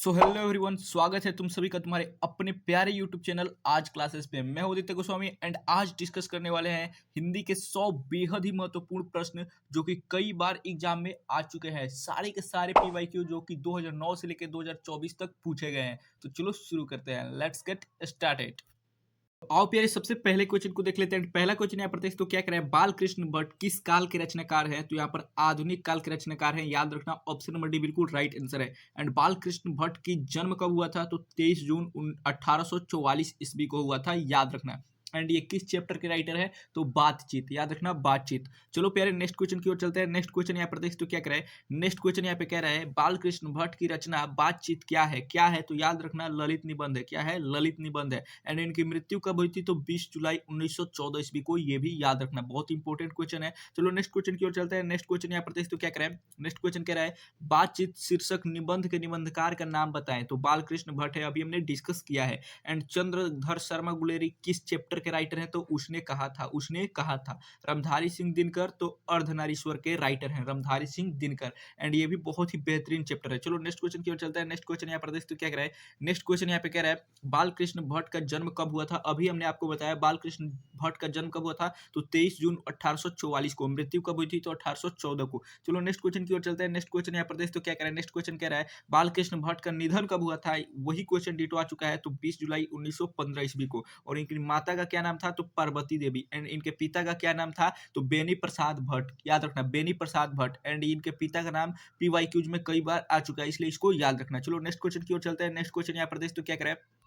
So hello everyone, स्वागत है तुम सभी का तुम्हारे अपने प्यारे यूट्यूब चैनल आज क्लासेस पे। मैं हूं आदित्य गोस्वामी एंड आज डिस्कस करने वाले हैं हिंदी के 100 बेहद ही महत्वपूर्ण प्रश्न जो कि कई बार एग्जाम में आ चुके हैं। सारे के सारे पीवाईक्यू जो कि 2009 से लेकर 2024 तक पूछे गए हैं। तो चलो शुरू करते हैं, लेट्स गेट स्टार्टेड। आओ प्यारे, सबसे पहले क्वेश्चन को देख लेते हैं। पहला क्वेश्चन यहाँ पर देख तो क्या कह रहा है, बाल कृष्ण भट्ट किस काल के रचनाकार हैं? तो यहाँ पर आधुनिक काल के रचनाकार हैं, याद रखना। ऑप्शन नंबर डी बिल्कुल राइट आंसर है। एंड बाल कृष्ण भट्ट की जन्म कब हुआ था? तो 23 जून 1844 ईस्वी को हुआ था, याद रखना। एंड ये किस चैप्टर के राइटर है? तो बातचीत, याद रखना, बातचीत। चलो प्यारे नेक्स्ट क्वेश्चन की ओर चलते हैं। नेक्स्ट क्वेश्चन यहाँ पर देख तो क्या कह रहा है, नेक्स्ट क्वेश्चन यहाँ पे कह रहा है बाल कृष्ण भट्ट की रचना बातचीत क्या है? क्या है? तो याद रखना ललित निबंध है। क्या है? ललित निबंध है। एंड इनकी मृत्यु कब हुई थी? तो 20 जुलाई 1914 ईस्वी को। ये भी याद रखना, बहुत इंपॉर्टेंट क्वेश्चन है। चलो नेक्स्ट क्वेश्चन की ओर चलते हैं। नेक्स्ट क्वेश्चन यहाँ पर देख तो क्या कह रहा है, नेक्स्ट क्वेश्चन कह रहा है बातचीत शीर्षक निबंध के निबंधकार का नाम बताएं। तो बालकृष्ण भट्ट है, अभी हमने डिस्कस किया है। एंड चंद्रधर शर्मा गुलेरी किस चैप्टर के राइटर हैं? तो उसने कहा था, उसने कहा था। रामधारी सिंह दिनकर तो अर्धनारीश्वर के राइटर हैं, रामधारी सिंह दिनकर। एंड ये भी बहुत ही बेहतरीन चैप्टर है। चलो नेक्स्ट क्वेश्चन की ओर चलते हैं। नेक्स्ट क्वेश्चन यहाँ पर देख तो क्या कह रहा है, नेक्स्ट क्वेश्चन यहाँ पे कह रहा है बालकृष्ण भट्ट का जन्म कब हुआ था? अभी हमने आपको बताया बालकृष्ण भट्ट का जन्म कब हुआ था? तो 23 जून 1844 को। मृत्यु कब हुई थी? तो 1814 को। चलो नेक्स्ट क्वेश्चन की ओर चलते हैं। नेक्स्ट क्वेश्चन यहाँ पर देख तो क्या कह रहा है, नेक्स्ट क्वेश्चन कह रहा है बालकृष्ण भट्ट का निधन कब हुआ था? वही क्वेश्चन डिटो आ चुका है। तो 20 जुलाई 1915 ईस्वी को। और इनकी माता का क्या नाम था? तो पार्वती देवी। एंड इनके पिता का क्या नाम था? तो बेनी प्रसाद भट्ट, याद रखना, बेनी प्रसाद भट्ट। एंड इनके पिता का नाम पीवाईक्यूज में कई बार आ चुका है, इसलिए इसको याद रखना। चलो नेक्स्ट क्वेश्चन की ओर चलते हैं। नेक्स्ट क्वेश्चन यहाँ पर देख तो क्या कह रहा है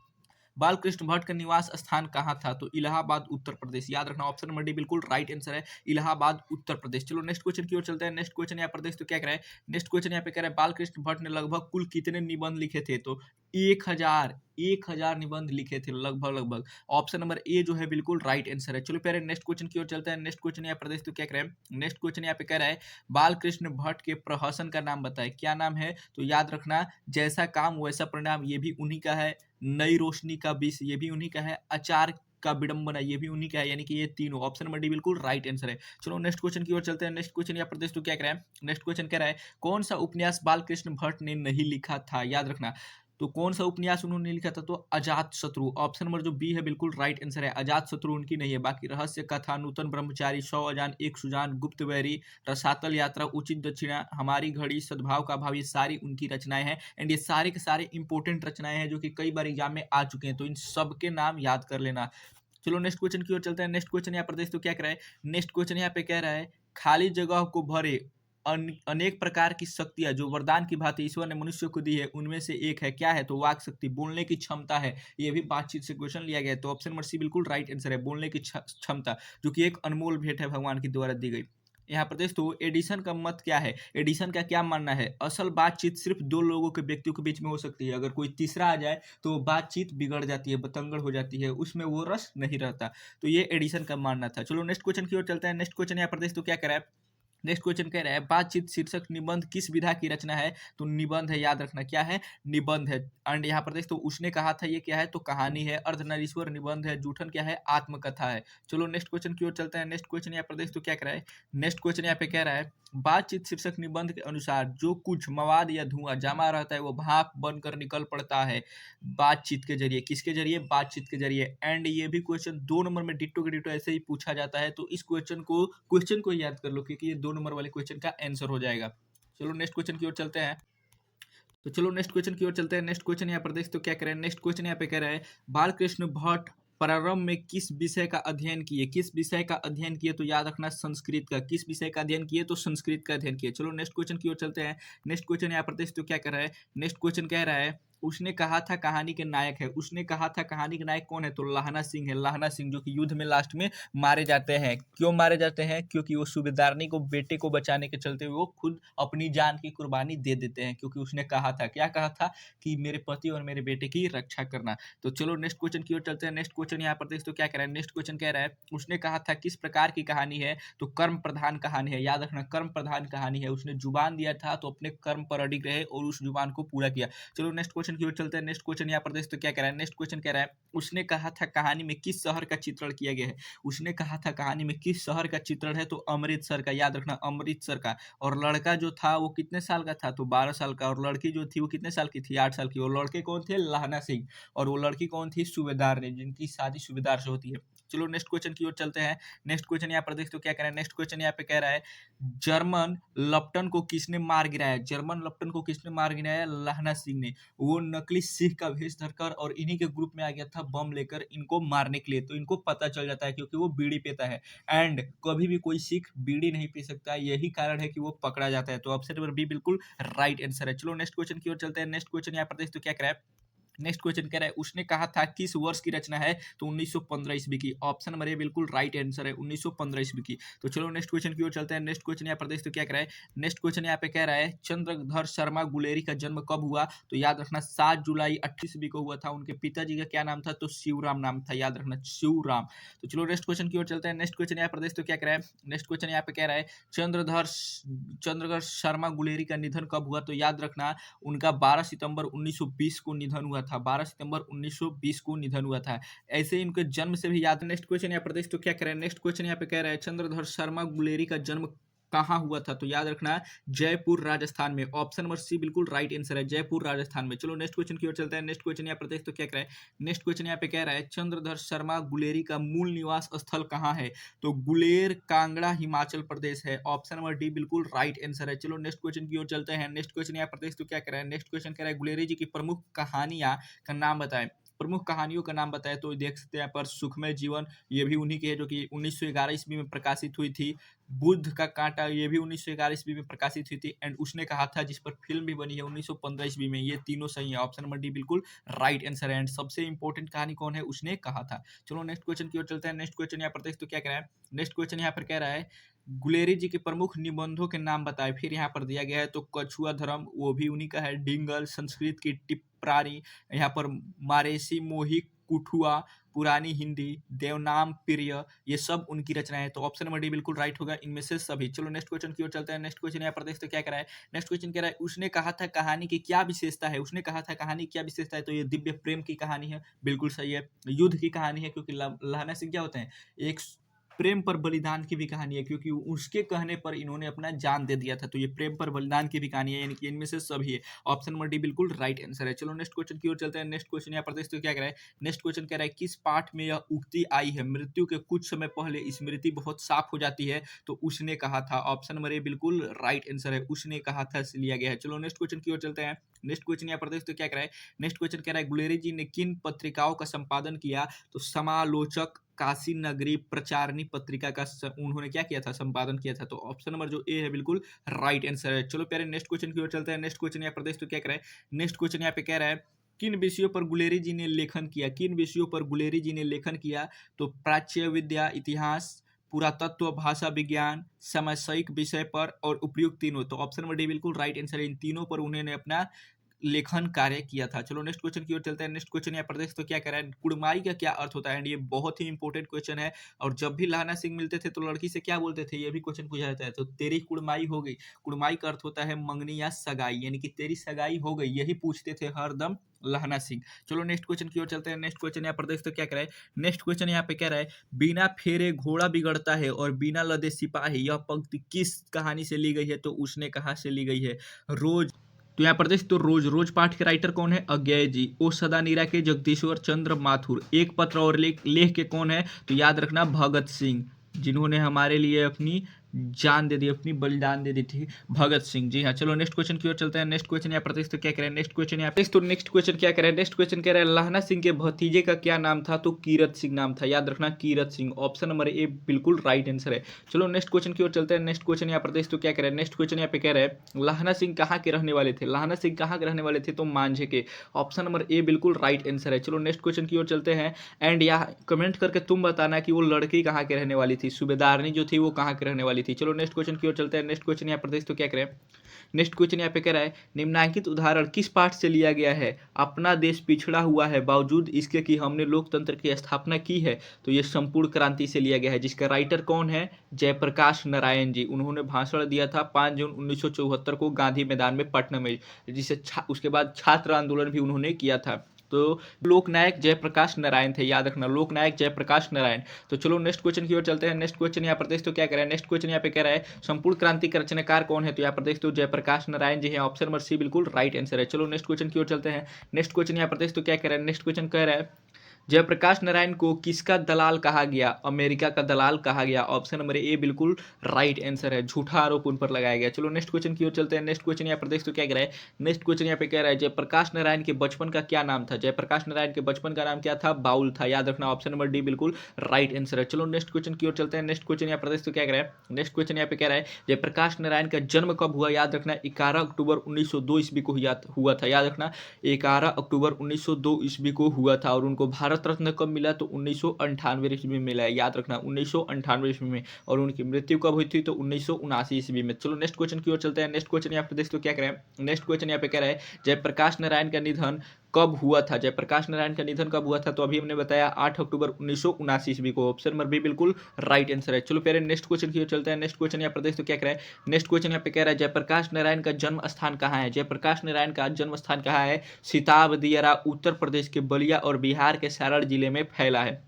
बालकृष्ण भट्ट का निवास स्थान कहाँ था? तो इलाहाबाद उत्तर प्रदेश, याद रखना। ऑप्शन नंबर डी बिल्कुल राइट आंसर है, इलाहाबाद उत्तर प्रदेश। चलो नेक्स्ट क्वेश्चन की ओर चलते हैं। नेक्स्ट क्वेश्चन यहाँ पर देख तो क्या कह रहा है, नेक्स्ट क्वेश्चन यहाँ पे कह रहा है बालकृष्ण भट्ट ने लगभग कुल कितने निबंध लिखे थे? तो 1000 निबंध लिखे थे, लगभग लगभग। ऑप्शन नंबर ए जो है बिल्कुल राइट आंसर है। चलो प्यारे नेक्स्ट क्वेश्चन की ओर चलते हैं। नेक्स्ट क्वेश्चन यहाँ पर देख तो क्या कह रहा है, नेक्स्ट क्वेश्चन यहाँ पे कह रहा है बालकृष्ण भट्ट के प्रहसन का नाम बताए। क्या नाम है? तो याद रखना जैसा काम वैसा परिणाम, ये भी उन्हीं का है। नई रोशनी का विष, ये भी उन्हीं का है। अचार का विडंबना, ये भी उन्हीं का है। यानी कि ये तीनों, ऑप्शन नंबर डी बिल्कुल राइट आंसर है। चलो नेक्स्ट क्वेश्चन की ओर चलते हैं। नेक्स्ट क्वेश्चन यहाँ प्रदेश तो क्या कह रहा है, नेक्स्ट क्वेश्चन कह रहा है कौन सा उपन्यास बालकृष्ण भट्ट ने नहीं लिखा था? याद रखना। तो कौन सा उपन्यास उन्होंने लिखा था? तो अजात शत्रु। ऑप्शन नंबर जो बी है बिल्कुल राइट आंसर है, अजात शत्रु उनकी नहीं है। बाकी रहस्य कथा, नूतन ब्रह्मचारी, 100 अजान, एक सुजान, गुप्त बैरी, रसातल यात्रा, उचित दक्षिणा, हमारी घड़ी, सद्भाव का भाव, ये सारी उनकी रचनाएं हैं। एंड ये सारे के सारे इंपॉर्टेंट रचनाएं हैं जो कि कई बार एग्जाम में आ चुके हैं, तो इन सब के नाम याद कर लेना। चलो नेक्स्ट क्वेश्चन की ओर चलते हैं। नेक्स्ट क्वेश्चन यहाँ पर देख तो क्या कह रहा है, नेक्स्ट क्वेश्चन यहाँ पे कह रहा है खाली जगह को भरे अनेक प्रकार की शक्तियां जो वरदान की भांति ईश्वर ने मनुष्य को दी है, उनमें से एक है। क्या है? तो वाक शक्ति, बोलने की क्षमता है। ये भी बातचीत से क्वेश्चन लिया गया है। तो ऑप्शन नंबर सी बिल्कुल राइट आंसर है, बोलने की क्षमता, जो कि एक अनमोल भेंट है भगवान की द्वारा दी गई। यहाँ पर देख तो एडिशन का मत क्या है, एडिशन का क्या मानना है, असल बातचीत सिर्फ दो लोगों के, व्यक्तियों के बीच में हो सकती है। अगर कोई तीसरा आ जाए तो बातचीत बिगड़ जाती है, बतंगड़ हो जाती है, उसमें वो रस नहीं रहता। तो ये एडिशन का मानना था। चलो नेक्स्ट क्वेश्चन की ओर चलते हैं। नेक्स्ट क्वेश्चन यहाँ पर देख तो क्या कह रहा है, नेक्स्ट क्वेश्चन कह रहा है बातचीत शीर्षक निबंध किस विधा की रचना है? तो निबंध है, याद रखना। क्या है? निबंध है। एंड यहाँ पर देख तो उसने कहा था, ये क्या है? तो कहानी है। अर्धनारीश्वर निबंध है। जूठन क्या है? आत्मकथा है। चलो नेक्स्ट क्वेश्चन की ओर चलते हैं। नेक्स्ट क्वेश्चन यहाँ पर देख तो क्या कह रहा है, नेक्स्ट क्वेश्चन यहाँ पे कह रहा है बातचीत शीर्षक निबंध के अनुसार जो कुछ मवाद या धुआं जमा रहता है वो भाप बनकर निकल पड़ता है बातचीत के जरिए। किसके जरिए? बातचीत के जरिए। एंड ये भी क्वेश्चन 2 नंबर में डिट्टो के डिट्टो ऐसे ही पूछा जाता है, तो इस क्वेश्चन को याद कर लो, क्योंकि ये 2 नंबर वाले क्वेश्चन का आंसर हो जाएगा। चलो नेक्स्ट क्वेश्चन की ओर चलते हैं। तो चलो नेक्स्ट क्वेश्चन की ओर चलते हैं। नेक्स्ट क्वेश्चन यहाँ पर देख तो क्या कह रहे हैं, नेक्स्ट क्वेश्चन यहाँ पे कह रहा है बालकृष्ण भट्ट प्रारंभ में किस विषय का अध्ययन किए? किस विषय का अध्ययन किए? तो याद रखना संस्कृत का। किस विषय का अध्ययन किए? तो संस्कृत का अध्ययन किए। चलो नेक्स्ट क्वेश्चन की ओर चलते हैं। नेक्स्ट क्वेश्चन यहाँ पर देख तो क्या कह रहा है, नेक्स्ट क्वेश्चन कह रहा है उसने कहा था कहानी के नायक है। उसने कहा था कहानी के नायक कौन है? तो लाहना सिंह है। लाहना सिंह जो कि युद्ध में लास्ट में मारे जाते हैं। क्यों मारे जाते हैं? क्योंकि वो सूबेदारनी को, बेटे को बचाने के चलते वो खुद अपनी जान की कुर्बानी दे देते हैं, क्योंकि उसने कहा था, क्या कहा था? कि मेरे पति और मेरे बेटे की रक्षा करना। तो चलो नेक्स्ट क्वेश्चन की ओर चलते हैं। नेक्स्ट क्वेश्चन यहाँ पर देख तो क्या कह रहा है, नेक्स्ट क्वेश्चन कह रहा है उसने कहा था किस प्रकार की कहानी है? तो कर्म प्रधान कहानी है। याद रखना, कर्म प्रधान कहानी है। उसने जुबान दिया था तो अपने कर्म पर अडिग रहे और उस जुबान को पूरा किया। चलो नेक्स्ट क्वेश्चन क्वेश्चन की ओर चलते हैं। नेक्स्ट क्वेश्चन यहाँ पर देख तो क्या कह रहा है, नेक्स्ट क्वेश्चन कह रहा है उसने कहा था कहानी में किस शहर का चित्रण किया गया है। उसने कहा था कहानी में किस शहर का चित्रण है, तो अमृतसर का, याद रखना अमृतसर का। और लड़का जो था वो कितने साल का था, तो 12 साल का। और लड़की जो थी वो कितने साल की थी, 8 साल की। और लड़के कौन थे, लहना सिंह। और वो लड़की कौन थी, सूबेदार ने, जिनकी शादी सूबेदार से होती है। चलो नेक्स्ट क्वेश्चन की ओर चलते हैं। नेक्स्ट क्वेश्चन यहाँ पर देख तो क्या कह रहा है, नेक्स्ट क्वेश्चन यहाँ पे कह रहा है जर्मन लप्टन को किसने मार गिराया। जर्मन लप्टन को किसने मार गिराया, लहना सिंह ने। वो नकली सिख का भेष धरकर और इन्हीं के ग्रुप में आ गया था बम लेकर इनको मारने के लिए। तो इनको पता चल जाता है क्योंकि वो बीड़ी पीता है, एंड कभी भी कोई सिख बीड़ी नहीं पी सकता, यही कारण है कि वो पकड़ा जाता है। तो ऑप्शन नंबर बी बिल्कुल राइट आंसर है। चलो नेक्स्ट क्वेश्चन की ओर चलते हैं। नेक्स्ट क्वेश्चन यहाँ पर देख तो क्या कह रहा है, नेक्स्ट क्वेश्चन कह रहा है उसने कहा था किस वर्ष की रचना है, तो 1915 ईस्वी की। ऑप्शन नंबर ए बिल्कुल राइट आंसर है, 1915 ईस्वी की। तो चलो नेक्स्ट क्वेश्चन की ओर चलते हैं। नेक्स्ट क्वेश्चन यहाँ पर देख तो क्या कह रहा है, नेक्स्ट क्वेश्चन यहाँ पे कह रहा है चंद्रधर शर्मा गुलेरी का जन्म कब हुआ, तो याद रखना 7 जुलाई 28 ईस्वी को हुआ था। उनके पिताजी का क्या नाम था, तो शिवराम नाम था, याद रखना शिवराम। तो चलो नेक्स्ट क्वेश्चन की ओर चलते हैं। नेक्स्ट क्वेश्चन यहाँ पर देख तो क्या कह रहा है, नेक्स्ट क्वेश्चन यहाँ पे कह रहा है चंद्रधर शर्मा गुलेरी का निधन कब हुआ, तो याद रखना उनका 12 सितंबर 1920 को निधन हुआ था। 12 सितंबर 1920 को निधन हुआ था। ऐसे इनके जन्म से भी याद। नेक्स्ट क्वेश्चन यहाँ पर देख तो क्या कह रहा है, नेक्स्ट क्वेश्चन यहाँ पे कह रहा है चंद्रधर शर्मा गुलेरी का जन्म कहाँ हुआ था, तो याद रखना जयपुर राजस्थान में। ऑप्शन नंबर सी बिल्कुल राइट आंसर है, जयपुर राजस्थान में। चलो नेक्स्ट क्वेश्चन की ओर चलते हैं। नेक्स्ट क्वेश्चन यहाँ पर देख तो क्या कह रहा है, नेक्स्ट क्वेश्चन यहाँ पे कह रहा है चंद्रधर शर्मा गुलेरी का मूल निवास स्थल कहाँ है, तो गुलेर कांगड़ा हिमाचल प्रदेश है। ऑप्शन नंबर डी बिल्कुल राइट आंसर है। चलो नेक्स्ट क्वेश्चन की ओर चलते हैं। नेक्स्ट क्वेश्चन यहाँ पर देख तो क्या कह रहा है, नेक्स्ट क्वेश्चन कह रहा है गुलेरी जी की प्रमुख कहानियां का नाम बताएं। प्रमुख कहानियों का नाम बताए तो देख सकते हैं यहाँ पर सुखमय जीवन, ये भी उन्हीं की है जो कि 1911 ईस्वी में प्रकाशित हुई थी। बुद्ध का कांटा, ये भी 1911 ईस्वी में प्रकाशित हुई थी। एंड उसने कहा था, जिस पर फिल्म भी बनी है 1915 ईस्वी में। ये तीनों सही है, ऑप्शन नंबर डी बिल्कुल राइट आंसर है। एंड सबसे इंपॉर्टेंट कहानी कौन है, उसने कहा था। चलो नेक्स्ट क्वेश्चन की ओर चलते हैं। नेक्स्ट क्वेश्चन यहाँ पर देख तो क्या कह रहा है, नेक्स्ट क्वेश्चन यहाँ पर कह रहा है गुलेरी जी के प्रमुख निबंधों के नाम बताए। फिर यहाँ पर दिया गया है, तो कछुआ धर्म वो भी उन्हीं का है, डिंगल, संस्कृत की टिप्पणी, यहाँ पर मारेसी मोही कुठुआ, पुरानी हिंदी, देवनाम प्रिय, ये सब उनकी रचनाएं हैं। तो ऑप्शन नंबर डी बिल्कुल राइट होगा इनमें से सभी। चलो नेक्स्ट क्वेश्चन की ओर चलते हैं। नेक्स्ट क्वेश्चन यहाँ पर देखते क्या कह रहा है, नेक्स्ट क्वेश्चन कह रहा है उसने कहा था कहानी की क्या विशेषता है। उसने कहा था कहानी की क्या विशेषता है, तो ये दिव्य प्रेम की कहानी है, बिल्कुल सही है। युद्ध की कहानी है, क्योंकि लहना सिंह क्या होते हैं, एक प्रेम पर बलिदान की भी कहानी है, क्योंकि उसके कहने पर इन्होंने अपना जान दे दिया था। तो ये प्रेम पर बलिदान की भी कहानी है, यानी कि इनमें से सभी है। ऑप्शन नंबर डी बिल्कुल राइट आंसर है। चलो नेक्स्ट क्वेश्चन की ओर चलते हैं। नेक्स्ट क्वेश्चन यहाँ पर देखते हो क्या कह रहा है, नेक्स्ट क्वेश्चन कह रहा है किस पाठ में यह उक्ति आई है, मृत्यु के कुछ समय पहले स्मृति बहुत साफ हो जाती है, तो उसने कहा था। ऑप्शन नंबर ए बिल्कुल राइट आंसर है, उसने कहा था से लिया गया है। चलो नेक्स्ट क्वेश्चन की ओर चलते हैं। नेक्स्ट क्वेश्चन यहाँ पर देखते हो क्या कह रहा है, नेक्स्ट क्वेश्चन कह रहा है गुलेरी जी ने किन पत्रिकाओं का संपादन किया, तो समालोचक, काशी नगरी, प्रचारणी पत्रिका का उन्होंने क्या किया था, संपादन किया था। तो ऑप्शन नंबर जो ए है बिल्कुल राइट आंसर है। चलो प्यारे नेक्स्ट क्वेश्चन की ओर चलते हैं। नेक्स्ट क्वेश्चन यहाँ प्रदेश तो क्या कह रहा है, नेक्स्ट क्वेश्चन यहाँ पे कह रहा है किन विषयों पर गुलेरी जी ने लेखन किया, किन विषयों पर गुलेरी जी ने लेखन किया, तो प्राच्य विद्या, इतिहास, पुरातत्व, भाषा विज्ञान, समसामयिक विषय पर और उपयुक्त तीनों। तो ऑप्शन नंबर डी बिल्कुल राइट आंसर है, इन तीनों पर उन्होंने अपना लेखन कार्य किया था। चलो नेक्स्ट क्वेश्चन की ओर चलते हैं। नेक्स्ट क्वेश्चन यहाँ प्रदेश तो क्या कह रहा है, कुड़माई का क्या अर्थ होता है, एंड ये बहुत ही इंपॉर्टेंट क्वेश्चन है। और जब भी लहना सिंह मिलते थे तो लड़की से क्या बोलते थे, ये भी क्वेश्चन पूछा जाता है, तो तेरी कुड़माई हो गई। कुड़माई का अर्थ होता है मंगनी या सगाई, यानी कि तेरी सगाई हो गई, यही पूछते थे हरदम लहना सिंह। चलो नेक्स्ट क्वेश्चन की ओर चलते हैं। नेक्स्ट क्वेश्चन यहाँ प्रदेश तो क्या कह रहा है, नेक्स्ट क्वेश्चन यहाँ पे कह रहा है बिना फेरे घोड़ा बिगड़ता है और बिना लदे सिपाही, यह पंक्ति किस कहानी से ली गई है, तो उसने कहा से ली गई है, रोज। तो यहाँ प्रदेश तो रोज रोज पाठ के राइटर कौन है, अज्ञेय जी। ओ सदा नीरा के जगदीश्वर चंद्र माथुर। एक पत्र और लेख के कौन है, तो याद रखना भगत सिंह, जिन्होंने हमारे लिए अपनी जान दे दी, अपनी बलिदान दे दी थी, भगत सिंह जी। हाँ चलो नेक्स्ट क्वेश्चन की ओर चलते हैं। नेक्स्ट क्वेश्चन यहाँ प्रदेश तो क्या कह रहे हैं, नेक्स्ट क्वेश्चन यहाँ पे तो नेक्स्ट क्वेश्चन क्या कह रहे हैं, नेक्स्ट क्वेश्चन कह रहा है लहना सिंह के भतीजे का क्या नाम था, तो कीरत सिंह नाम था, याद रखना Kirat Singh. Option number A बिल्कुल राइट आंसर है। चलो नेक्स्ट क्वेश्चन की ओर चलते हैं। नेक्स्ट क्वेश्चन यहाँ प्रदेश तो क्या कह रहे हैं, नेक्स्ट क्वेश्चन यहाँ पे कह रहे हैं लहना सिंह कहाँ के रहने वाले थे, लहना सिंह कहाँ के रहने वाले थे, तो मांझे के। ऑप्शन नंबर ए बिल्कुल राइट आंसर है। चलो नेक्स्ट क्वेश्चन की ओर चलते हैं। एंड यहाँ कमेंट करके तुम बताना कि वो लड़की कहाँ के रहने वाली थी, सूबेदारनी जो थी वो कहाँ के रहने वाली गई थी। चलो नेक्स्ट क्वेश्चन की ओर चलते हैं। नेक्स्ट क्वेश्चन यहाँ पर देख तो क्या करें। नेक्स्ट क्वेश्चन यहाँ पे कह रहा है निम्नलिखित उदाहरण किस पाठ से लिया गया है। अपना देश पिछड़ा हुआ है बावजूद इसके कि हमने लोकतंत्र की स्थापना की है। तो ये संपूर्ण क्रांति से लिया गया है, जिसका राइटर कौन है, जयप्रकाश नारायण जी। उन्होंने भाषण दिया था 5 जून 1974 को गांधी मैदान में पटना में, जिसे उसके बाद छात्र आंदोलन भी उन्होंने किया था। तो लोकनायक जयप्रकाश नारायण थे, याद रखना, लोकनायक जयप्रकाश नारायण। तो चलो नेक्स्ट क्वेश्चन की ओर चलते हैं। नेक्स्ट क्वेश्चन यहाँ पर देखते हो क्या कह रहा है। नेक्स्ट क्वेश्चन यहाँ पे कह रहा है संपूर्ण क्रांति के रचनाकार कौन है। तो यहाँ पर देखते हो जयप्रकाश नारायण जी हैं। ऑप्शन नंबर सी बिल्कुल राइट आंसर है। चलो नेक्स्ट क्वेश्चन की ओर चलते हैं। नेक्स्ट क्वेश्चन यहाँ पर देखते हो क्या कह रहा है। नेक्स्ट क्वेश्चन कह रहा है जयप्रकाश नारायण को किसका दलाल कहा गया, अमेरिका का दलाल कहा गया। ऑप्शन नंबर ए बिल्कुल राइट आंसर है, झूठा आरोप उन पर लगाया गया। चलो नेक्स्ट क्वेश्चन की ओर चलते हैं। नेक्स्ट क्वेश्चन यहाँ पर देखते हो क्या कह रहा है। नेक्स्ट क्वेश्चन यहाँ पे कह रहा है जयप्रकाश नारायण के बचपन का क्या नाम था। जयप्रकाश नारायण के बचपन का नाम क्या था, बाउल था, याद रखना। ऑप्शन नंबर डी बिल्कुल राइट आंसर है। चलो नेक्स्ट क्वेश्चन की ओर चलते हैं। नेक्स्ट क्वेश्चन यहाँ पर देखते हो क्या कह रहा है। नेक्स्ट क्वेश्चन यहाँ पे कह रहा है जयप्रकाश नारायण का जन्म कब हुआ, याद रखना 11 अक्टूबर 1902 ईस्वी को हुआ था, याद रखना 11 अक्टूबर 1902 ईस्वी को हुआ था। और उनको भारत रत्न कब मिला, तो 1998 ईस्वी में मिला है, याद रखना 1998 ईस्वी में। और उनकी मृत्यु कब हुई थी, तो 1979 ईस्वी में। चलो नेक्स्ट क्वेश्चन की ओर चलते हैं। नेक्स्ट क्वेश्चन यहाँ पे देखते हो क्या कह रहे हैं। नेक्स्ट क्वेश्चन यहाँ पे कह रहा है जयप्रकाश नारायण का निधन कब हुआ था। जयप्रकाश नारायण का निधन कब हुआ था, तो अभी हमने बताया 8 अक्टूबर 1979 ईस्वी को। ऑप्शन नंबर बी बिल्कुल राइट आंसर है। चलो पहले नेक्स्ट क्वेश्चन की ओर चलते हैं। नेक्स्ट क्वेश्चन यहाँ पर देखते हो क्या कह रहा है। नेक्स्ट क्वेश्चन यहाँ पे कह रहा है जयप्रकाश नारायण का जन्म स्थान कहाँ है। जयप्रकाश नारायण का जन्म स्थान कहाँ है, सिताब दियारा उत्तर प्रदेश के बलिया और बिहार के सारण जिले में फैला है।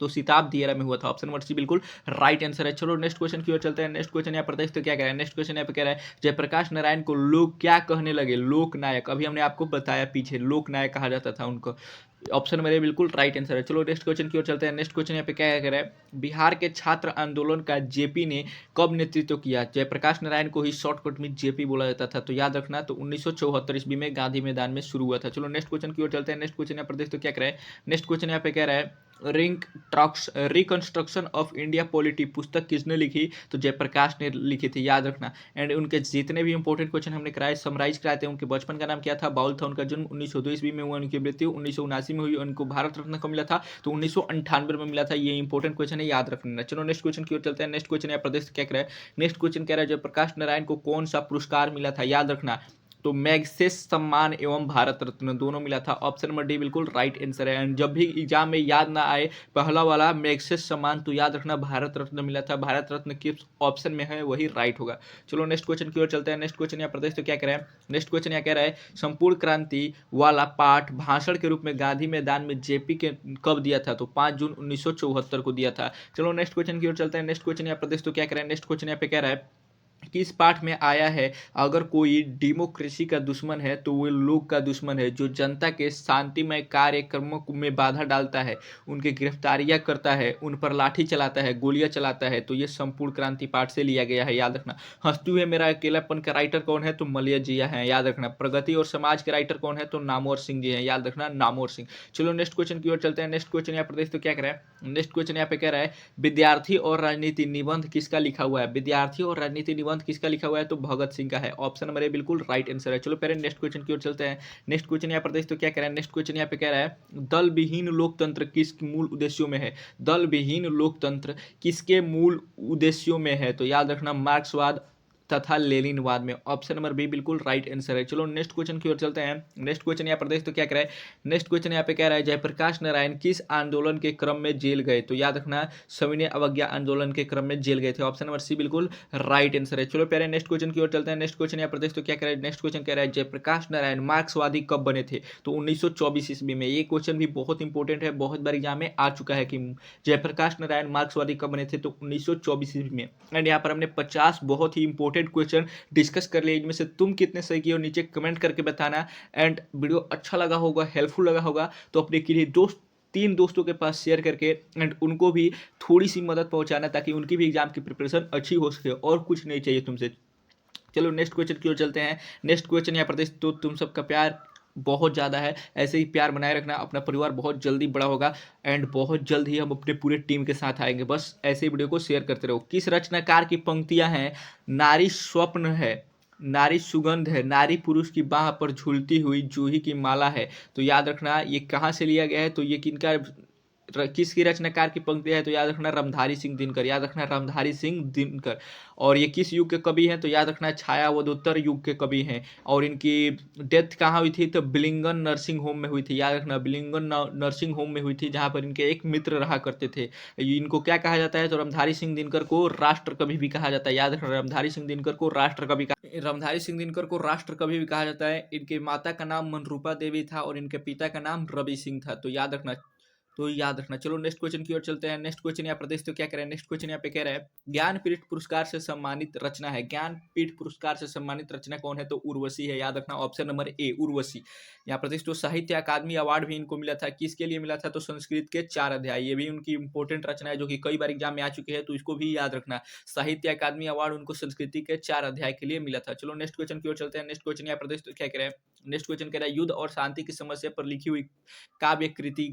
तो सिताब दियारा में हुआ था। ऑप्शन नंबर सी बिल्कुल राइट आंसर है। चलो नेक्स्ट क्वेश्चन की ओर चलते हैं। नेक्स्ट क्वेश्चन यहाँ पर देखते हो क्या कह रहा है। नेक्स्ट क्वेश्चन यहाँ पे कह रहा है जयप्रकाश नारायण को लोग क्या कहने लगे, लोकनायक। अभी हमने आपको बताया पीछे, लोकनायक कहा जाता था उनको। ऑप्शन मेरे बिल्कुल राइट आंसर है। चलो नेक्स्ट क्वेश्चन की ओर चलते हैं। नेक्स्ट क्वेश्चन यहाँ पे क्या कह रहा है बिहार के छात्र आंदोलन का जेपी ने कब नेतृत्व किया। जयप्रकाश नारायण को ही शॉर्टकट में जेपी बोला जाता था, तो याद रखना, तो 1974 ईस्वी में गांधी मैदान में शुरू हुआ था। चलो नेक्स्ट क्वेश्चन की ओर चलते हैं। नेक्स्ट क्वेश्चन यहाँ पर देखते हो क्या कह रहा है। नेक्स्ट क्वेश्चन यहाँ पे कह रहा है रिकंस्ट्रक्शन ऑफ इंडिया पॉलिटी पुस्तक किसने लिखी, तो जयप्रकाश ने लिखी थी, याद रखना। एंड उनके जितने भी इंपॉर्टेंट क्वेश्चन हमने कराए समराइज कराए थे। उनके बचपन का नाम क्या था, बाउल था। उनका जन्म 1902 ईस्वी में हुआ, उनकी मृत्यु 1979 में हुई। उनको भारत रत्न कब मिला था, तो 1998 में मिला था। ये इंपॉर्टेंट क्वेश्चन है, याद रखना। चलो नेक्स्ट क्वेश्चन की ओर चलते हैं। नेक्स्ट क्वेश्चन यहाँ प्रदेश क्या कह रहा है। नेक्स्ट क्वेश्चन कह रहा है जयप्रकाश नारायण को कौन सा पुरस्कार मिला था, याद रखना, तो मैग्सेस सम्मान एवं भारत रत्न दोनों मिला था। ऑप्शन नंबर डी बिल्कुल राइट आंसर है। एंड जब भी एग्जाम में याद ना आए पहला वाला मैग्सेस सम्मान, तो याद रखना भारत रत्न मिला था। भारत रत्न किस ऑप्शन में है वही राइट होगा। चलो नेक्स्ट क्वेश्चन की ओर चलते हैं। नेक्स्ट क्वेश्चन यहाँ प्रदेश तो क्या कह रहा है। नेक्स्ट क्वेश्चन यहाँ कह रहा है संपूर्ण क्रांति वाला पाठ भाषण के रूप में गांधी मैदान में जेपी के कब दिया था, तो 5 जून 1974 को दिया था। चलो नेक्स्ट क्वेश्चन की ओर चलते हैं। नेक्स्ट क्वेश्चन यहाँ प्रदेश तो क्या कह रहा है। नेक्स्ट क्वेश्चन यहाँ पे कह रहा है किस पाठ में आया है अगर कोई डेमोक्रेसी का दुश्मन है तो वो लोग का दुश्मन है, जो जनता के शांतिमय कार्यक्रमों में बाधा डालता है, उनकी गिरफ्तारियां करता है, उन पर लाठी चलाता है, गोलियां चलाता है। तो ये संपूर्ण क्रांति पाठ से लिया गया है, याद रखना। हंसतू है मेरा अकेलापन का राइटर कौन है, तो मलय जिया है, याद रखना। प्रगति और समाज के राइटर कौन है, तो नामवर सिंह जी हैं, याद रखना, नामवर सिंह। चलो नेक्स्ट क्वेश्चन की ओर चलते हैं। नेक्स्ट क्वेश्चन यहाँ प्रदेश तो क्या कह रहा है। नेक्स्ट क्वेश्चन यहाँ पे कह रहा है विद्यार्थी और राजनीति निबंध किसका लिखा हुआ है। विद्यार्थी और राजनीति निबंध किसका लिखा हुआ है, तो भगत सिंह का है। ऑप्शन नंबर ए बिल्कुल राइट आंसर है। चलो पहले नेक्स्ट क्वेश्चन की ओर चलते हैं। नेक्स्ट क्वेश्चन यहाँ पर देखते हो क्या कह रहा है। नेक्स्ट क्वेश्चन यहाँ पे कह रहा है दल विहीन लोकतंत्र किस मूल उद्देश्यों में है। दल विहीन लोकतंत्र किसके मूल उद्देश्यों में है, तो याद रखना मार्क्सवाद तथा लेनिनवाद में। ऑप्शन नंबर बी बिल्कुल राइट आंसर है। चलो नेक्स्ट क्वेश्चन की ओर चलते हैं। नेक्स्ट क्वेश्चन यहाँ पर देख तो क्या कह रहा है। नेक्स्ट क्वेश्चन यहाँ पे कह रहा है जयप्रकाश नारायण किस आंदोलन के क्रम में जेल गए, तो याद रखना सविनय अवज्ञा आंदोलन के क्रम में जेल गए थे। ऑप्शन नंबर सी बिल्कुल राइट आंसर है। चलो प्यारे नेक्स्ट क्वेश्चन की ओर चलते हैं। नेक्स्ट क्वेश्चन यहाँ पर देख तो क्या कह रहा है। नेक्स्ट क्वेश्चन कह रहा है जयप्रकाश नारायण मार्क्सवादी कब बने थे, तो 1924 ईस्वी में। ये क्वेश्चन भी बहुत इंपॉर्टेंट है, बहुत बार एग्जाम में आ चुका है कि जयप्रकाश नारायण मार्क्सवादी कब बने थे, तो 1924 ईस्वी में। एंड यहाँ पर हमने 50 बहुत ही इंपॉर्टेंट क्वेश्चन डिस्कस कर लिए। इनमें से तुम कितने सही किए हो नीचे कमेंट करके बताना। एंड वीडियो अच्छा लगा होगा, हेल्पफुल लगा होगा, तो अपने किसी दोस्त 3 दोस्तों के पास शेयर करके एंड उनको भी थोड़ी सी मदद पहुंचाना, ताकि उनकी भी एग्जाम की प्रिपरेशन अच्छी हो सके। और कुछ नहीं चाहिए तुमसे। चलो नेक्स्ट क्वेश्चन की ओर चलते हैं। नेक्स्ट क्वेश्चन यहाँ पर देख तो तुम सबका प्यार बहुत ज़्यादा है, ऐसे ही प्यार बनाए रखना। अपना परिवार बहुत जल्दी बड़ा होगा एंड बहुत जल्द ही हम अपने पूरे टीम के साथ आएंगे। बस ऐसे ही वीडियो को शेयर करते रहो। किस रचनाकार की पंक्तियां हैं नारी स्वप्न है, नारी सुगंध है, नारी पुरुष की बाह पर झूलती हुई जूही की माला है, तो याद रखना ये कहाँ से लिया गया है, तो ये किनका किसकी रचनाकार की पंक्ति है? तो याद रखना रामधारी सिंह दिनकर, याद रखना रामधारी सिंह दिनकर। और ये किस युग के कवि हैं? तो याद रखना छायावधोत्तर युग के कवि हैं। और इनकी डेथ कहाँ हुई थी? तो बिलिंगन नर्सिंग होम में हुई थी, याद रखना बिलिंगन नर्सिंग होम में हुई थी, जहाँ पर इनके एक मित्र रहा करते थे। इनको क्या कहा जाता है? तो रामधारी सिंह दिनकर को राष्ट्र कवि भी कहा जाता है, याद रखना रामधारी सिंह दिनकर को राष्ट्र कवि रामधारी सिंह दिनकर को राष्ट्र कवि भी कहा जाता है। इनके माता का नाम मनरूपा देवी था और इनके पिता का नाम रवि सिंह था, तो याद रखना। चलो नेक्स्ट क्वेश्चन की ओर चलते हैं। नेक्स्ट क्वेश्चन यहाँ प्रदेश तो क्या कह रहा है? नेक्स्ट क्वेश्चन यहाँ पे कह रहा है ज्ञानपीठ पुरस्कार से सम्मानित रचना है। ज्ञानपीठ पुरस्कार से सम्मानित रचना कौन है? तो उर्वशी है, याद रखना ऑप्शन नंबर ए उर्वशी। यहाँ प्रदेश तो साहित्य अकादमी अवार्ड भी इनको मिला था। किसके लिए मिला था? तो संस्कृत के 4 अध्याय, ये भी उनकी इंपॉर्टेंट रचना है जो कि कई बार एग्जाम में आ चुकी है, तो इसको भी याद रखना। साहित्य अकादमी अवार्ड उनको संस्कृति के 4 अध्याय के लिए मिला था। चलो नेक्स्ट क्वेश्चन की ओर चलते हैं। नेक्स्ट क्वेश्चन यहाँ प्रदेश तो क्या कह रहा है? नेक्स्ट क्वेश्चन कह रहा है युद्ध और शांति की समस्या पर लिखी हुई काव्य कृति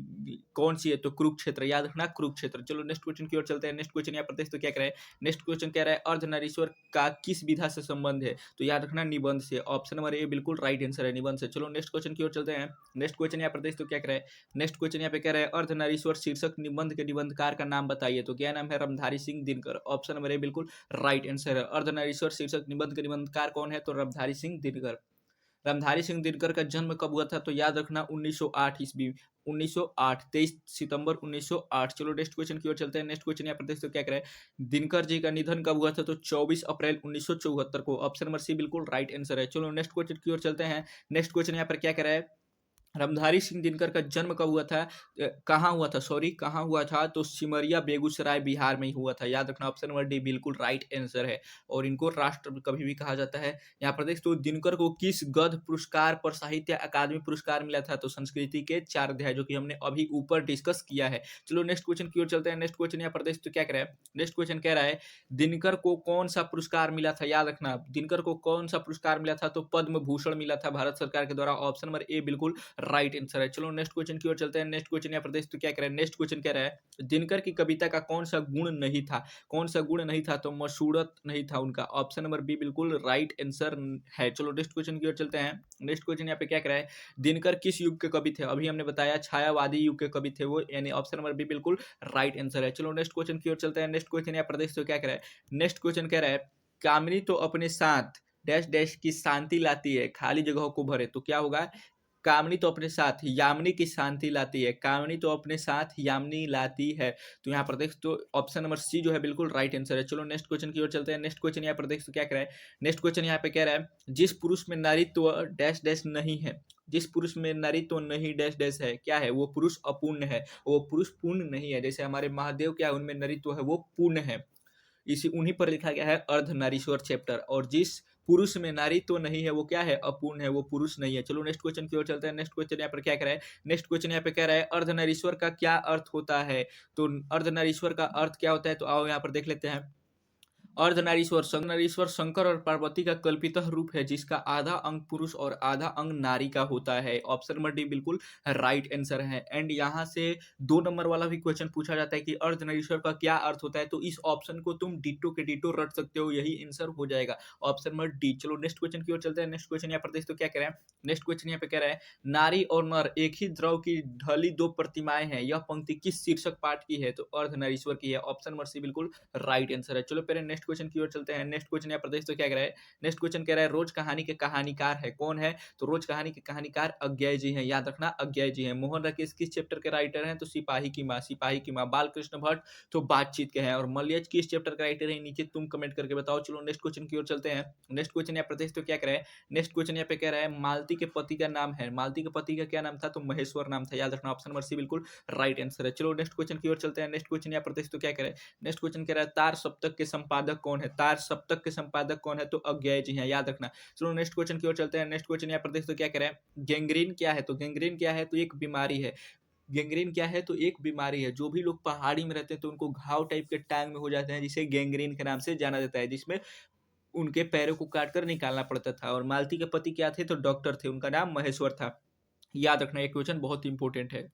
कौन सी है? तो कुरुक्षेत्र, याद रखना कुरुक्षेत्र। चलो नेक्स्ट क्वेश्चन की ओर चलते हैं। नेक्स्ट क्वेश्चन यहाँ प्रदेश तो क्या कह रहा है? नेक्स्ट क्वेश्चन कह रहा है अर्धनारीश्वर का किस विधा से संबंध है? तो याद रखना निबंध से, ऑप्शन नंबर ए बिल्कुल राइट आंसर है, निबंध से। चलो नेक्स्ट क्वेश्चन की ओर चलते हैं। नेक्स्ट क्वेश्चन यहाँ प्रदेश तो क्या कह रहा है? नेक्स्ट क्वेश्चन यहाँ पे कह रहा है अर्धनारीश्वर शीर्षक निबंध के निबंधकार का नाम बताइए। तो क्या नाम है? Ramdhari Singh Dinkar, option number A बिल्कुल राइट आंसर है। अर्धनारीश्वर शीर्षक निबंध के निबंधकार कौन है? तो रामधारी सिंह दिनकर। रामधारी सिंह दिनकर का जन्म कब हुआ था? तो याद रखना 1908 ईस्वी, 1908 23 सितंबर 1908। चलो नेक्स्ट क्वेश्चन की ओर चलते हैं। नेक्स्ट क्वेश्चन यहाँ प्रदेश तो क्या करे? दिनकर जी का निधन कब हुआ था? तो 24 अप्रैल 1974 को, ऑप्शन नंबर सी बिल्कुल राइट आंसर है। चलो नेक्स्ट क्वेश्चन की ओर चलते हैं। नेक्स्ट क्वेश्चन यहाँ पर क्या कह रहा है? रामधारी सिंह दिनकर का जन्म कब हुआ था? कहाँ हुआ था? सॉरी, कहाँ हुआ था? तो सिमरिया बेगूसराय बिहार में ही हुआ था, याद रखना ऑप्शन नंबर डी बिल्कुल राइट आंसर है। और इनको राष्ट्र कवि भी कहा जाता है। यहाँ प्रदेश तो दिनकर को किस गद्य पुरस्कार पर साहित्य अकादमी पुरस्कार मिला था? तो संस्कृति के 4 अध्याय, जो कि हमने अभी ऊपर डिस्कस किया है। चलो नेक्स्ट क्वेश्चन की ओर चलते हैं। नेक्स्ट क्वेश्चन यहाँ प्रदेश तो क्या कह रहा है? नेक्स्ट क्वेश्चन कह रहा है दिनकर को कौन सा पुरस्कार मिला था? याद रखना दिनकर को कौन सा पुरस्कार मिला था? तो पद्म भूषण मिला था भारत सरकार के द्वारा, ऑप्शन नंबर ए बिल्कुल राइट आंसर है। चलो नेक्स्ट क्वेश्चन की ओर चलते हैं। नेक्स्ट क्वेश्चन यहाँ प्रदेश तो क्या कह रहा है? नेक्स्ट क्वेश्चन कह रहा है दिनकर की कविता का कौन सा गुण नहीं था? कौन सा गुण नहीं था? तो मशूरत नहीं था उनका, ऑप्शन नंबर बी बिल्कुल राइट आंसर है। चलो नेक्स्ट क्वेश्चन की ओर चलते हैं। नेक्स्ट क्वेश्चन यहाँ पे क्या कह रहा है? दिनकर किस युग के कवि थे? अभी हमने बताया छायावादी युग के कवि थे वो, यानी ऑप्शन नंबर बी बिल्कुल राइट आंसर है। चलो नेक्स्ट क्वेश्चन की ओर चलते हैं। नेक्स्ट क्वेश्चन यहाँ प्रदेश तो क्या कह रहा है? नेक्स्ट क्वेश्चन कह रहा है कामिनी तो अपने साथ डैश डैश की शांति लाती है, खाली जगहों को भरे, तो क्या होगा? कामनी तो अपने साथ यामिनी की शांति लाती है, कामनी तो अपने साथ यामिनी लाती है। तो यहाँ पर देख तो ऑप्शन नंबर सी जो है बिल्कुल राइट आंसर है। चलो नेक्स्ट क्वेश्चन की ओर चलते हैं। नेक्स्ट क्वेश्चन यहाँ पर देख तो क्या कह रहा है? नेक्स्ट क्वेश्चन यहाँ पे कह रहा है जिस पुरुष में नारीत्व डैश डैश नहीं है, जिस पुरुष में नारीत्व नहीं डैश डैश है, क्या है? वो पुरुष अपूर्ण है, वो पुरुष पूर्ण नहीं है। जैसे हमारे महादेव क्या है, उनमें नारीत्व है, वो पूर्ण है। इसी उन्हीं पर लिखा गया है अर्धनारीश्वर चैप्टर। और जिस पुरुष में नारी तो नहीं है, वो क्या है? अपूर्ण है, वो पुरुष नहीं है। चलो नेक्स्ट क्वेश्चन की ओर चलते हैं। नेक्स्ट क्वेश्चन यहाँ पर क्या कह रहा है? नेक्स्ट क्वेश्चन यहाँ पे कह रहा है अर्धनारीश्वर का क्या अर्थ होता है? तो अर्धनारीश्वर का अर्थ क्या होता है? तो आओ यहाँ पर देख लेते हैं। अर्धनारीश्वर शंकर और पार्वती का कल्पितः रूप है, जिसका आधा अंग पुरुष और आधा अंग नारी का होता है। ऑप्शन नंबर डी बिल्कुल राइट आंसर है। एंड यहाँ से 2 नंबर वाला भी क्वेश्चन पूछा जाता है कि अर्धनारीश्वर का क्या अर्थ होता है, तो इस ऑप्शन को तुम डिटो के डिटो रट सकते हो, यही आंसर हो जाएगा, ऑप्शन नंबर डी। चलो नेक्स्ट क्वेश्चन की ओर चलते हैं। नेक्स्ट क्वेश्चन यहाँ पर देख तो क्या कह रहा है? नेक्स्ट क्वेश्चन यहाँ पे कह रहा है नारी और नर एक ही द्रव की ढली 2 प्रतिमाएं हैं, यह पंक्ति किस शीर्षक पाठ की है? तो अर्धनारीश्वर की है, ऑप्शन नंबर सी बिल्कुल राइट आंसर है। चलो पहले नेक्स्ट क्वेश्चन की ओर चलते हैं। नेक्स्ट क्वेश्चन यहाँ प्रदेश तो क्या कह रहा है? नेक्स्ट क्वेश्चन कह रहा है रोज कहानी के कहानीकार है, कौन है? तो रोज कहानी के कहानीकार अज्ञय जी हैं, याद रखना अज्ञय जी हैं। मोहन राकेश किस चैप्टर के राइटर हैं? तो सिपाही की माँ, सिपाही की माँ। बालकृष्ण भट्ट तो बातचीत के हैं। और मलयज किस चैप्टर का राइटर है? नीचे तुम कमेंट करके बताओ। चलो नेक्स्ट क्वेश्चन की ओर चलते हैं। नेक्स्ट क्वेश्चन यहाँ प्रदेश तो क्या कह रहा है? नेक्स्ट क्वेश्चन यहाँ पे कह रहा है मालती के पति का नाम है, मालती के पति का क्या नाम था? तो महेश्वर नाम था, याद रखना ऑप्शन नंबर सी बिल्कुल राइट आंसर है। चलो नेक्स्ट क्वेश्चन की ओर चलते हैं। नेक्स्ट क्वेश्चन यहाँ प्रदेश तो क्या कह रहा है? नेक्स्ट क्वेश्चन कह रहा है तार सप्तक के संपादक कौन है? तार सप्तक के संपादक कौन है? तो अज्ञय जी हैं, याद रखना। चलो नेक्स्ट क्वेश्चन की ओर चलते हैं। नेक्स्ट क्वेश्चन यहाँ पर देख तो क्या कह रहा है? गैंग्रीन क्या है? तो गैंग्रीन क्या है? तो एक बीमारी है। गैंग्रीन क्या है? तो एक बीमारी है। जो भी लोग पहाड़ी में रहते हैं तो उनको घाव टाइप के टांग में हो जाते हैं, जिसे गैंग्रीन के नाम से जाना जाता है, जिसमें उनके पैरों को काट कर निकालना पड़ता था। और मालती के पति क्या थे? तो डॉक्टर थे, उनका नाम महेश्वर था, याद रखना। ये क्वेश्चन बहुत इंपॉर्टेंट है।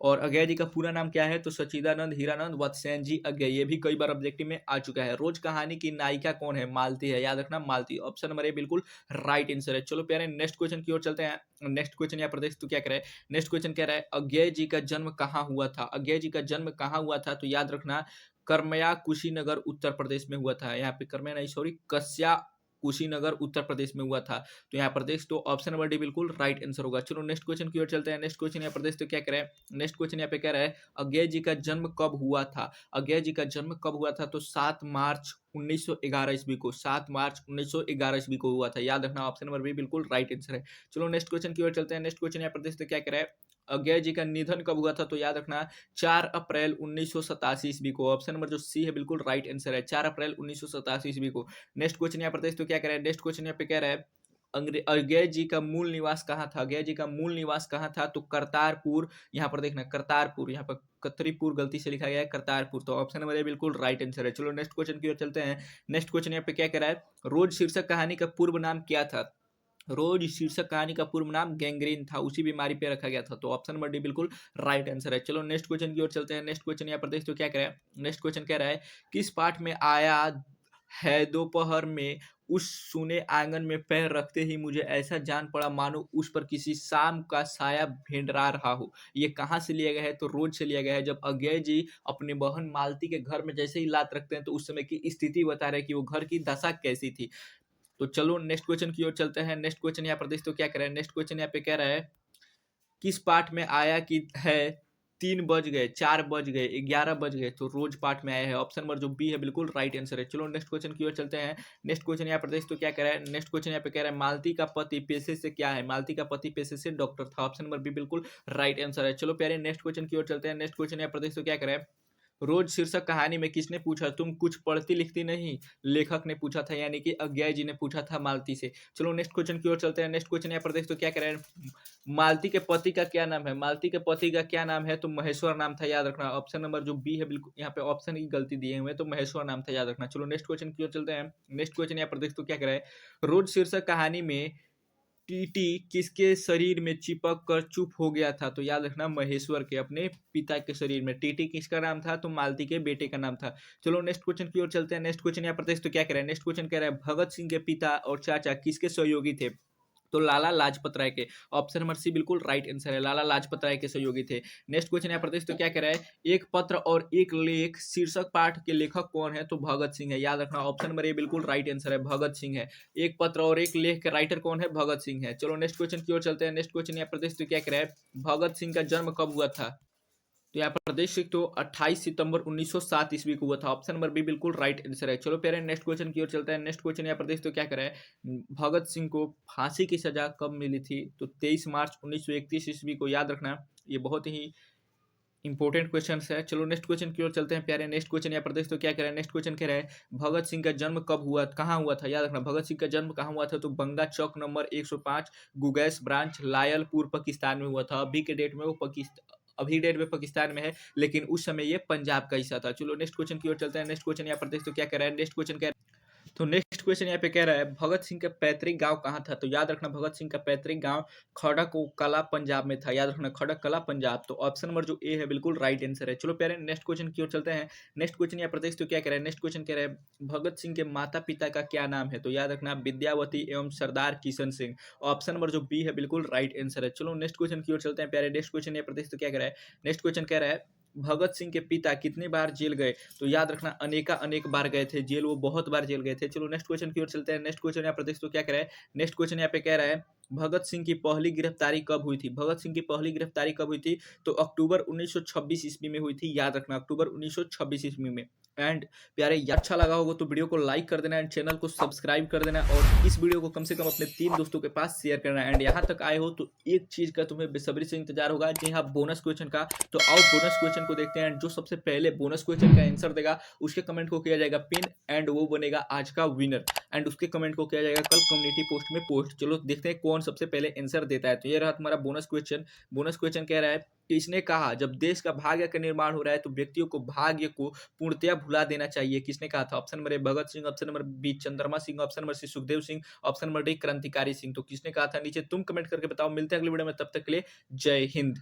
और अज्ञेय जी का पूरा नाम क्या है? तो सच्चिदानंद हीरानंद वत्सयान जी अज्ञेय। ये भी कई बार ऑब्जेक्टिव में आ चुका है। रोज कहानी की नायिका कौन है? मालती है, याद रखना मालती। ऑप्शन नंबर ए बिल्कुल राइट आंसर है। चलो प्यारे नेक्स्ट क्वेश्चन की ओर चलते हैं। नेक्स्ट क्वेश्चन यहाँ पर देख तो क्या कह रहा है? नेक्स्ट क्वेश्चन कह रहा है अज्ञेय जी का जन्म कहाँ हुआ था? अज्ञेय जी का जन्म कहाँ हुआ था? तो याद रखना करमया कुशीनगर उत्तर प्रदेश में हुआ था। यहाँ पे करमया नहीं सॉरी कस्या कुशीनगर उत्तर प्रदेश में हुआ था। तो यहाँ प्रदेश तो ऑप्शन नंबर डी बिल्कुल राइट आंसर होगा। चलो नेक्स्ट क्वेश्चन की ओर चलते हैं। नेक्स्ट क्वेश्चन यहाँ प्रदेश तो क्या कह रहा है? नेक्स्ट क्वेश्चन यहाँ पे कह रहा है अज्ञेय जी का जन्म कब हुआ था? अज्ञेय जी का जन्म कब हुआ था? तो 7 मार्च 1911 ईस्वी को, 7 मार्च 1911 ईस्वी को हुआ था। याद रखना ऑप्शन नंबर बी बिल्कुल राइट आंसर है। चलो नेक्स्ट क्वेश्चन की ओर चलते हैं। नेक्स्ट क्वेश्चन यहाँ प्रदेश तो क्या कह रहा है? अज्ञेय जी का निधन कब हुआ था? तो याद रखना 4 अप्रैल 1987 ईस्वी को। ऑप्शन नंबर जो सी है बिल्कुल राइट आंसर है, 4 अप्रैल 1987 ईस्वी को। नेक्स्ट क्वेश्चन यहाँ प्रदेश तो क्या कह रहा है? नेक्स्ट क्वेश्चन यहाँ पे कह रहा है अज्ञेय जी का मूल निवास कहाँ था? अज्ञेय जी का मूल निवास कहाँ था? तो करतारपुर। यहाँ पर देखना करतारपुर, यहाँ पर कतरीपुर गलती से लिखा गया है, करतारपुर। तो ऑप्शन नंबर ए बिल्कुल राइट आंसर है। चलो नेक्स्ट क्वेश्चन की ओर चलते हैं। नेक्स्ट क्वेश्चन यहाँ पे क्या कह रहा है? रोज शीर्षक कहानी का पूर्व नाम क्या था? रोज शीर्षक कहानी का पूर्व नाम गैंग्रीन था, उसी बीमारी पे रखा गया था। तो ऑप्शन नंबर डी बिल्कुल राइट आंसर है। चलो नेक्स्ट क्वेश्चन की ओर चलते हैं। नेक्स्ट क्वेश्चन यहाँ पर देख तो क्या कह रहा है? नेक्स्ट क्वेश्चन कह रहा है किस पाठ में आया है दोपहर में उस सुने आंगन में पैर रखते ही मुझे ऐसा जान पड़ा मानो उस पर किसी शाम का साया भेंडरा रहा हो। ये कहाँ से लिया गया है? तो रोज से लिया गया है। जब अज्ञेय जी अपने बहन मालती के घर में जैसे ही लात रखते हैं तो उस समय की स्थिति बता रहे हैं कि वो घर की दशा कैसी थी। तो चलो नेक्स्ट क्वेश्चन की ओर चलते हैं। नेक्स्ट क्वेश्चन यहाँ पर देख तो क्या कह रहा है? नेक्स्ट क्वेश्चन यहाँ पे कह रहा है किस पाठ में आया कि है 3 बज गए, 4 बज गए, 11 बज गए? तो रोज पाठ में आया है। ऑप्शन नंबर जो बी है बिल्कुल राइट आंसर है। चलो नेक्स्ट क्वेश्चन की ओर चलते हैं। नेक्स्ट क्वेश्चन यहाँ पर देख तो क्या कह रहा है? नेक्स्ट क्वेश्चन यहाँ पे कह रहा है मालती का पति पेशे से क्या है? मालती का पति पेशे से डॉक्टर था। ऑप्शन नंबर बी बिल्कुल राइट आंसर है। चलो प्यारे नेक्स्ट क्वेश्चन की ओर चलते हैं। नेक्स्ट क्वेश्चन यहाँ पर देख तो क्या कह रहा है? रोज शीर्षक कहानी में किसने पूछा तुम कुछ पढ़ती लिखती नहीं? लेखक ने पूछा था, यानी कि अज्ञेय जी ने पूछा था मालती से। चलो नेक्स्ट क्वेश्चन की ओर चलते हैं। नेक्स्ट क्वेश्चन यहाँ पर देख तो क्या कह रहे हैं? मालती के पति का क्या नाम है? मालती के पति का क्या नाम है? तो महेश्वर नाम था। याद रखना ऑप्शन नंबर जो बी है बिल्कुल, यहाँ पे ऑप्शन की गलती दिए हुए, तो महेश्वर नाम था। याद रखना। चलो नेक्स्ट क्वेश्चन की ओर चलते हैं। नेक्स्ट क्वेश्चन यहाँ पर देख तो क्या कह रहा है? रोज शीर्षक कहानी में टीटी किसके शरीर में चिपक कर चुप हो गया था? तो याद रखना महेश्वर के, अपने पिता के शरीर में। टीटी किसका नाम था? तो मालती के बेटे का नाम था। चलो नेक्स्ट क्वेश्चन की ओर चलते हैं। नेक्स्ट क्वेश्चन यहाँ पर देख तो क्या कह रहा है? नेक्स्ट क्वेश्चन कह रहा है भगत सिंह के पिता और चाचा किसके सहयोगी थे? तो लाला लाजपत राय के। ऑप्शन नंबर सी बिल्कुल राइट आंसर है, लाला लाजपत राय के सहयोगी थे। नेक्स्ट क्वेश्चन यहाँ पर देख तो क्या कह रहा है? एक पत्र और एक लेख शीर्षक पाठ के लेखक कौन है? तो भगत सिंह है। याद रखना ऑप्शन नंबर ए बिल्कुल राइट आंसर है, भगत सिंह है। एक पत्र और एक लेख के राइटर कौन है? भगत सिंह है। चलो नेक्स्ट क्वेश्चन की ओर चलते हैं। नेक्स्ट क्वेश्चन यहाँ पर देख तो क्या कह रहा है? भगत सिंह का जन्म कब हुआ था? तो यहाँ पर देख सकते हो 28 सितंबर 1907 ईस्वी को हुआ था। ऑप्शन नंबर बी बिल्कुल राइट आंसर है। चलो प्यारे नेक्स्ट क्वेश्चन की ओर चलते हैं। नेक्स्ट क्वेश्चन यहाँ पर देख तो क्या कर रहा है? भगत सिंह को फांसी की सजा कब मिली थी? तो 23 मार्च 1931 ईस्वी को। याद रखना ये बहुत ही इंपॉर्टेंट क्वेश्चन है। चलो नेक्स्ट क्वेश्चन की ओर चलते हैं प्यारे। नेक्स्ट क्वेश्चन यहाँ पर देख तो क्या कह रहा है? नेक्स्ट क्वेश्चन कह रहा है भगत सिंह का जन्म कब हुआ, कहाँ हुआ था? याद रखना भगत सिंह का जन्म कहाँ हुआ था? तो बंगा चौक नंबर 105 गुगैस ब्रांच लायलपुर पाकिस्तान में हुआ था। अभी के डेट में वो पाकिस्तान में है, लेकिन उस समय ये पंजाब का हिस्सा था। चलो नेक्स्ट क्वेश्चन की ओर चलते हैं। नेक्स्ट क्वेश्चन यहाँ पर देख तो क्या कह रहा है? नेक्स्ट क्वेश्चन तो नेक्स्ट क्वेश्चन यहाँ पे कह रहा है भगत सिंह का पैतृक गांव कहाँ था? तो याद रखना भगत सिंह का पैतृक गांव खड़क कला पंजाब में था। याद रखना खड़क कला पंजाब। तो ऑप्शन नंबर जो ए है बिल्कुल राइट आंसर है। चलो प्यारे नेक्स्ट क्वेश्चन की ओर चलते हैं। नेक्स्ट क्वेश्चन यहाँ प्रदेश तो क्या कह रहा है? नेक्स्ट क्वेश्चन कह रहा है भगत सिंह के माता पिता का क्या नाम है? तो याद रखना विद्यावती एवं सरदार किशन सिंह। ऑप्शन नंबर जो बी है बिल्कुल राइट आंसर है। चलो नेक्स्ट क्वेश्चन की ओर चलते हैं प्यारे। नेक्स्ट क्वेश्चन यहाँ प्रदेश तो क्या कह रहा है? नेक्स्ट क्वेश्चन कह रहा है भगत सिंह के पिता कितनी बार जेल गए? तो याद रखना अनेक बार गए थे जेल, वो बहुत बार जेल गए थे। चलो नेक्स्ट क्वेश्चन की ओर चलते हैं। नेक्स्ट क्वेश्चन यहाँ पर देख तो क्या कह रहा है? नेक्स्ट क्वेश्चन यहाँ पे कह रहा है भगत सिंह की पहली गिरफ्तारी कब हुई थी? भगत सिंह की पहली गिरफ्तारी कब हुई थी? तो अक्टूबर 1926 ईस्वी में हुई थी। याद रखना अक्टूबर 1926 ईस्वी में। एंड प्यारे अच्छा लगा होगा तो वीडियो को लाइक कर देना एंड चैनल को सब्सक्राइब कर देना, और इस वीडियो को कम से कम अपने 3 दोस्तों के पास शेयर करना। एंड यहाँ तक आए हो तो एक चीज़ का तुम्हें बेसब्री से इंतजार होगा, जी हाँ बोनस क्वेश्चन का। तो आओ बोनस क्वेश्चन को देखते हैं। जो सबसे पहले बोनस क्वेश्चन का आंसर देगा उसके कमेंट को किया जाएगा पिन, एंड वो बनेगा आज का विनर। एंड उसके कमेंट को किया जाएगा कल कम्युनिटी पोस्ट में पोस्ट। चलो देखते हैं कौन सबसे पहले आंसर देता है। तो ये रहा तुम्हारा बोनस क्वेश्चन। बोनस क्वेश्चन कह रहा है किसने कहा जब देश का भाग्य का निर्माण हो रहा है तो व्यक्तियों को भाग्य को पूर्णतया भुला देना चाहिए? किसने कहा था? Option number A Bhagat Singh, option number B Chandrama Singh, option number C Sukhdev Singh, option number D Krantikari Singh. तो किसने कहा था नीचे तुम कमेंट करके बताओ। मिलते हैं अगली वीडियो में, तब तक के लिए जय हिंद।